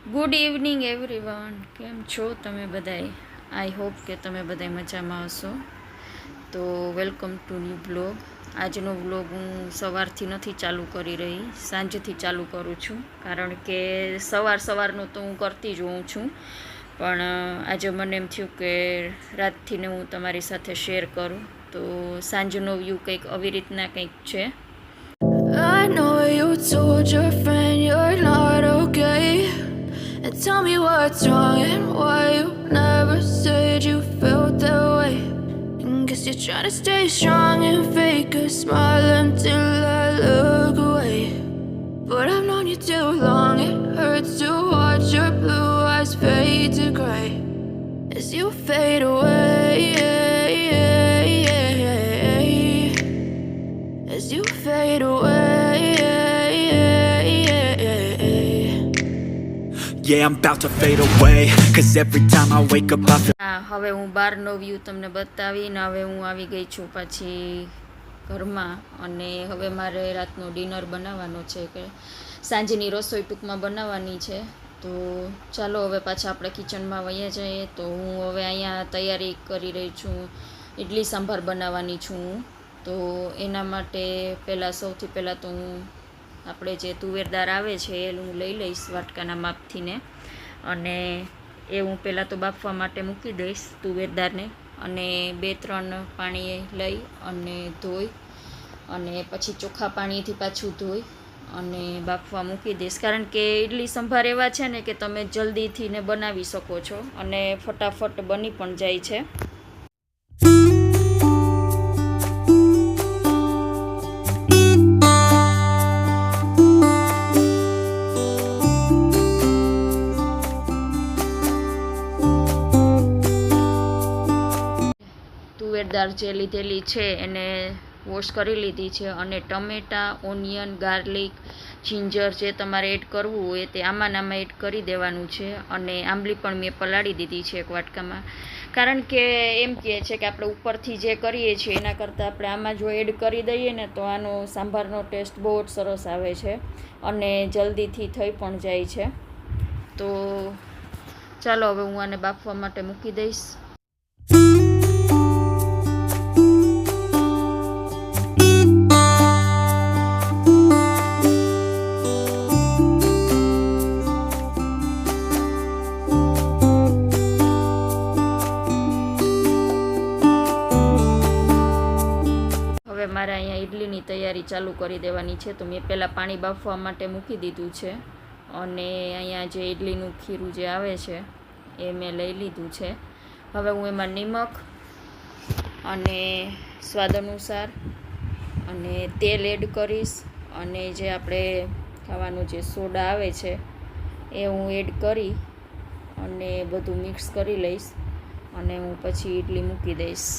Good evening everyone. કેમ છો તમે બધાય? આઈ હોપ કે તમે બધાય મજામાં હશો. તો વેલકમ ટુ ન્યૂ બ્લોગ. આજનો બ્લોગ હું સવારથી નથી ચાલુ કરી રહી, સાંજથી ચાલુ કરું છું, કારણ કે સવારનો તો હું કરતી જ હોઉં છું, પણ આજે મને એમ થયું કે રાતથીને હું તમારી સાથે શેર કરું. તો સાંજનો વ્યૂ કંઈક આવી રીતના કંઈક છે. I know you told your friend you're not okay, and tell me what's wrong and why you never said you felt that way. And guess you're trying to stay strong and fake a smile until I look away. But I've known you too long, it hurts to watch your blue eyes fade to gray as you fade away, as you fade away. Yeah, I'm about to fade away, cause every time I wake up I feel હવે હું બહારનો view તમને બતાવીને હવે હું આવી ગઈ છું પાછી ઘરમાં, અને હવે મારે રાતનો ડિનર બનાવવાનો છે, કે સાંજની રસોઈ ટૂંકમાં બનાવવાની છે. તો ચાલો હવે પાછા આપણે કિચનમાં વયા જઈએ. તો હું હવે અહીંયા તૈયારી કરી રહી છું, ઇડલી સાંભાર બનાવવાની છું. તો એના માટે સૌથી પહેલાં તો હું આપણે જે તુવેર દાળ આવે છે એ હું લઈ લઈશ વાટકાના માપથી ને, અને એ હું પહેલાં તો બાફવા માટે મૂકી દઈશ તુવેર દાળને, અને 2-3 પાણી લઈ અને ધોઈ અને પછી ચોખ્ખા પાણીથી પાછું ધોઈ અને બાફવા મૂકી દઈશ, કારણ કે ઇડલી સંભાર એવા છે ને કે તમે જલ્દીથી ને બનાવી શકો છો અને ફટાફટ બની પણ જાય છે. દાળ જે લીધેલી છે એને વોશ કરી લીધી છે, અને ટમેટાં, ઓનિયન, ગાર્લિક, જિંજર જે તમારે એડ કરવું હોય તે આમાં એડ કરી દેવાનું છે. અને આંબલી પણ મેં પલાળી દીધી છે એક વાટકામાં, કારણ કે એમ કહે છે કે આપણે ઉપરથી જે કરીએ છીએ એના કરતાં આપણે આમાં જો એડ કરી દઈએ ને તો આનો સાંભારનો ટેસ્ટ બહુ જ સરસ આવે છે અને જલ્દીથી થઈ પણ જાય છે. તો ચાલો હવે હું આને બાફવા માટે મૂકી દઈશ. મારે અહીંયા ઇડલીની તૈયારી ચાલુ કરી દેવાની છે. તો મેં પહેલાં પાણી બાફવા માટે મૂકી દીધું છે, અને અહીંયા જે ઇડલીનું ખીરું જે આવે છે એ મેં લઈ લીધું છે. હવે હું એમાં નિમક અને સ્વાદ અનુસાર અને તેલ એડ કરીશ, અને જે આપણે ખાવાનું જે સોડા આવે છે એ હું એડ કરી અને બધું મિક્સ કરી લઈશ, અને હું પછી ઇડલી મૂકી દઈશ.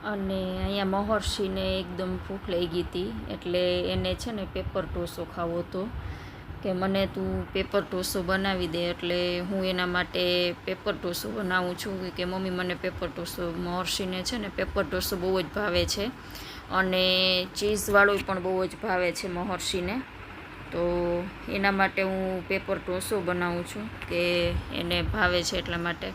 અને અહીંયા મહર્ષિને એકદમ ભૂખ લઈ ગઈ હતી, એટલે એને છે ને પેપર ઢોસો ખાવો હતો, કે મને તું પેપર ઢોસો બનાવી દે. એટલે હું એના માટે પેપર ઢોસો બનાવું છું, કે મમ્મી મને પેપર ઢોસો, મહર્ષિને છે ને પેપર ઢોસો બહુ જ ભાવે છે, અને ચીઝવાળો પણ બહુ જ ભાવે છે મહર્ષિને. તો એના માટે હું પેપર ઢોસો બનાવું છું, કે એને ભાવે છે એટલા માટે.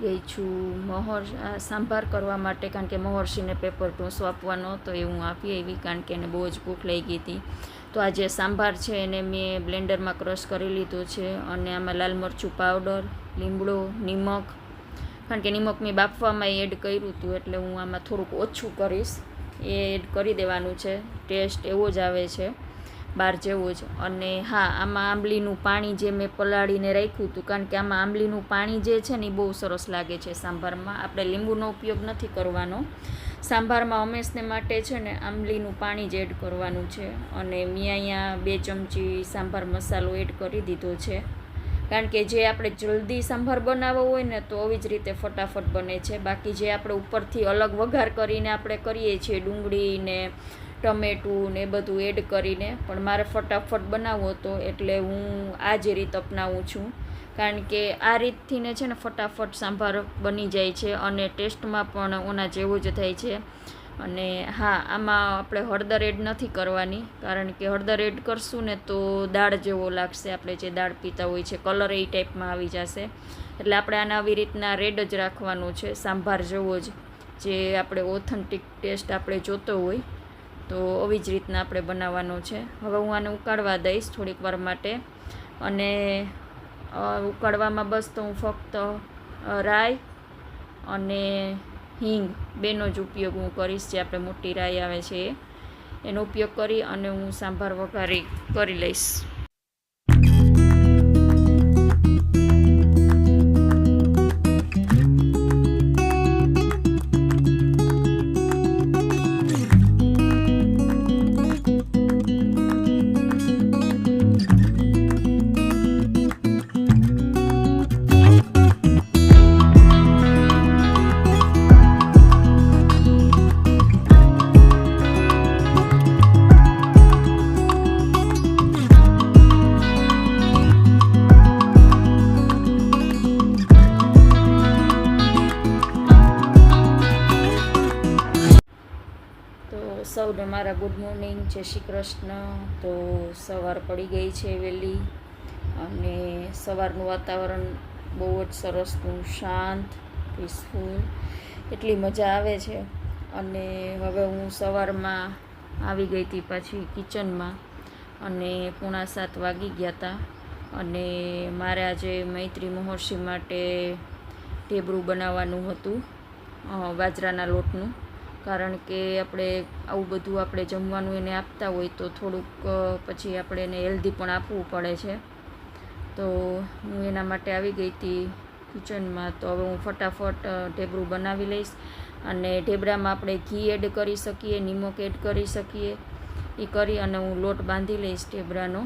ગઈ છું સાંભાર કરવા માટે, કારણ કે મહર્ષિને પેપર ઢોસો આપવાનો હતો એ હું આપી આવી, કારણ કે એને બહુ જ ભૂખ લઈ ગઈ હતી. તો આ જે સાંભાર છે એને મેં બ્લેન્ડરમાં ક્રશ કરી લીધો છે, અને આમાં લાલ મરચું પાવડર, લીમડો, નિમક, કારણ કે નિમક મેં બાફવામાં એડ કર્યું હતું એટલે હું આમાં થોડુંક ઓછું કરીશ, એ એડ કરી દેવાનું છે. ટેસ્ટ એવો જ આવે છે બહાર જેવો જ. અને હા, આમાં આંબલીનું પાણી જે મેં પલાળીને રાખ્યું હતું, કારણ કે આમાં આંબલીનું પાણી જે છે ને એ બહુ સરસ લાગે છે સાંભારમાં. આપણે લીંબુનો ઉપયોગ નથી કરવાનો સાંભારમાં, હંમેશને માટે છે ને આંબલીનું પાણી જ એડ કરવાનું છે. અને મેં અહીંયા 2 ચમચી સાંભાર મસાલો એડ કરી દીધો છે, કારણ કે જે આપણે જલ્દી સાંભાર બનાવવો હોય ને તો આવી જ રીતે ફટાફટ બને છે. બાકી જે આપણે ઉપરથી અલગ વઘાર કરીને આપણે કરીએ છીએ ડુંગળી ને ટમેટું ને બધું એડ કરીને, પણ મારે ફટાફટ બનાવવો હતો એટલે હું આ જ રીત અપનાવું છું, કારણ કે આ રીતથી ને છે ને ફટાફટ સાંભાર બની જાય છે અને ટેસ્ટમાં પણ ઓના જેવો જ થાય છે. અને હા, આમાં આપણે હળદર એડ નથી કરવાની, કારણ કે હળદર એડ કરશું ને તો દાળ જેવો લાગશે, આપણે જે દાળ પીતા હોય છે કલર એ ટાઈપમાં આવી જશે. એટલે આપણે આને આવી રીતના રેડ જ રાખવાનું છે, સાંભાર જેવો જ, જે આપણે ઓથેન્ટિક ટેસ્ટ આપણે જોતો હોય તો આવી જ રીતના આપણે બનાવવાનો છે. હવે હું આને ઉકાળવા દઈશ થોડીક વાર માટે, અને ઉકાળવામાં બસ તો હું ફક્ત રાઈ અને હિંગ બેનો જ ઉપયોગ હું કરીશ, જે આપણે મોટી રાઈ આવે છે એનો ઉપયોગ કરી અને હું સાંભાર વઘારી કરી લઈશ. સૌને મારા ગુડ મોર્નિંગ, જય શ્રી કૃષ્ણ. તો સવાર પડી ગઈ છે વહેલી, અને સવારનું વાતાવરણ બહુ જ સરસનું, શાંત, પીસફુલ, એટલી મજા આવે છે. અને હવે હું સવારમાં આવી ગઈ હતી પાછી કિચનમાં, અને 6:45 વાગી ગયા હતા, અને મારે આજે મૈત્રી મહર્ષિ માટે ઢેબરું બનાવવાનું હતું બાજરાના લોટનું, કારણ કે આપણે આવું બધું આપણે જમવાનું એને આપતા હોય તો થોડુંક પછી આપણે એને હેલ્ધી પણ આપવું પડે છે. તો હું એના માટે આવી ગઈ હતી કિચનમાં. તો હવે હું ફટાફટ ઢેબરું બનાવી લઈશ, અને ઢેબરામાં આપણે ઘી એડ કરી શકીએ, નિમક એડ કરી શકીએ, એ કરી અને હું લોટ બાંધી લઈશ ઢેબરાનો.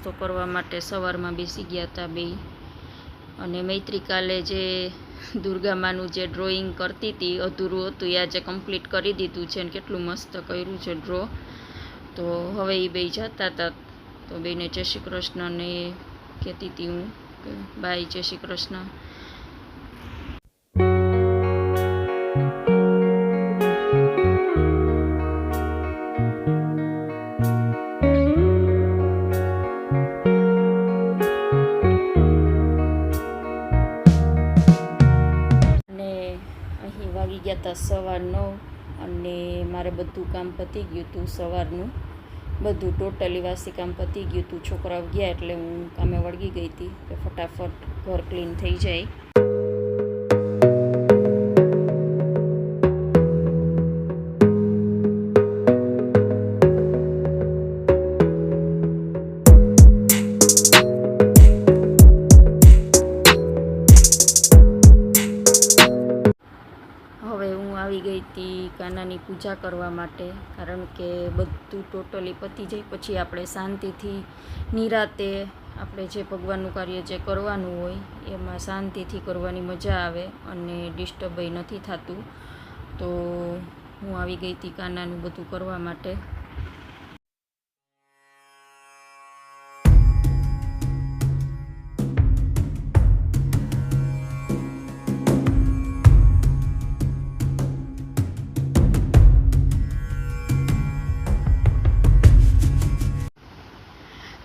નાસ્તો કરવા માટે સવારમાં બેસી ગયા હતા બે. અને મૈત્રી કાલે જે દુર્ગામાનું જે ડ્રોઈંગ કરતી હતી અધૂરું હતું એ આજે કમ્પ્લીટ કરી દીધું છે અને કેટલું મસ્ત કર્યું છે ડ્રો. તો હવે એ બે જતા હતા તો બેને જય શ્રી કૃષ્ણને કહેતી હતી હું કે બાય, જય શ્રી કૃષ્ણ. વાગી ગયા હતા 9:15 અને મારે બધું કામ પતી ગયું હતું. સવારનું બધું ટોટલી વાસી કામ પતી ગયું હતું. છોકરાઓ ગયા એટલે હું કામે વળગી ગઈ હતી કે ફટાફટ ઘર ક્લીન થઈ જાય. આવી ગઈ હતી કાનાની પૂજા કરવા માટે, કારણ કે બધું ટોટલી પતી જાય પછી આપણે શાંતિથી નિરાતે આપણે જે ભગવાનનું કાર્ય જે કરવાનું હોય એમાં શાંતિથી કરવાની મજા આવે અને ડિસ્ટર્બય નથી થતું. તો હું આવી ગઈ હતી કાનાનું બધું કરવા માટે.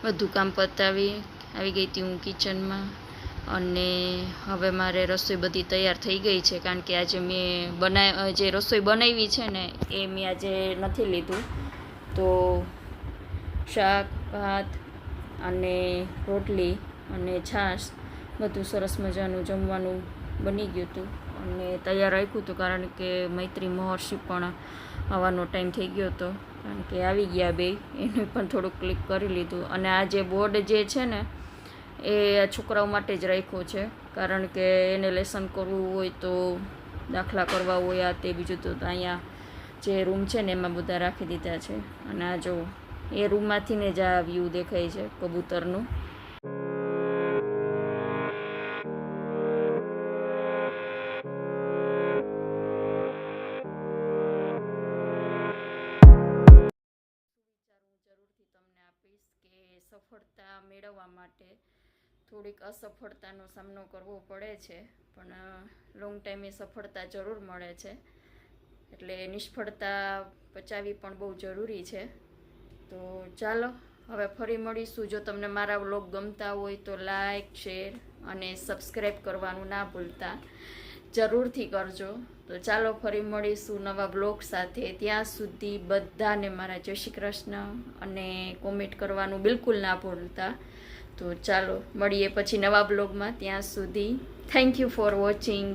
બધું કામ પતાવી આવી ગઈ હતી હું કિચનમાં. અને હવે મારે રસોઈ બધી તૈયાર થઈ ગઈ છે, કારણ કે આજે મેં જે રસોઈ બનાવી છે ને એ મેં આજે નથી લીધું. તો શાક, ભાત અને રોટલી અને છાશ બધું સરસ મજાનું જમવાનું બની ગયું હતું અને તૈયાર રાખ્યું હતું, કારણ કે મૈત્રી મહર્ષિ પણ આવવાનો ટાઈમ થઈ ગયો હતો, કારણ કે આવી ગયા બે. એનું પણ થોડુંક ક્લિક કરી લીધું. અને આ જે બોર્ડ જે છે ને એ છોકરાઓ માટે જ રાખ્યો છે, કારણ કે એને લેસન કરવું હોય તો દાખલા કરવા હોય આ તે બીજું તો અહીંયા જે રૂમ છે ને એમાં બધા રાખી દીધા છે. અને આ જો એ રૂમમાંથી ને જ આ વ્યૂ દેખાય છે કબૂતરનું. તમને આપીશ કે સફળતા મેળવવા માટે થોડીક અસફળતાનો સામનો કરવો પડે છે, પણ લોંગ ટાઈમે સફળતા જરૂર મળે છે. એટલે નિષ્ફળતા પચાવવી પણ બહુ જરૂરી છે. તો ચાલો હવે ફરી મળીશું. જો તમને મારા વ્લોગ ગમતા હોય તો લાઈક, શેર અને સબસ્ક્રાઈબ કરવાનું ના ભૂલતા, જરૂરથી કરજો. તો ચાલો ફરી મળીશું નવા બ્લોગ સાથે. ત્યાં સુધી બધાને મારા જય શ્રી કૃષ્ણ અને કોમેન્ટ કરવાનું બિલકુલ ના ભૂલતા. તો ચાલો મળીએ પછી નવા બ્લોગમાં. ત્યાં સુધી થેન્ક યુ ફોર વોચિંગ.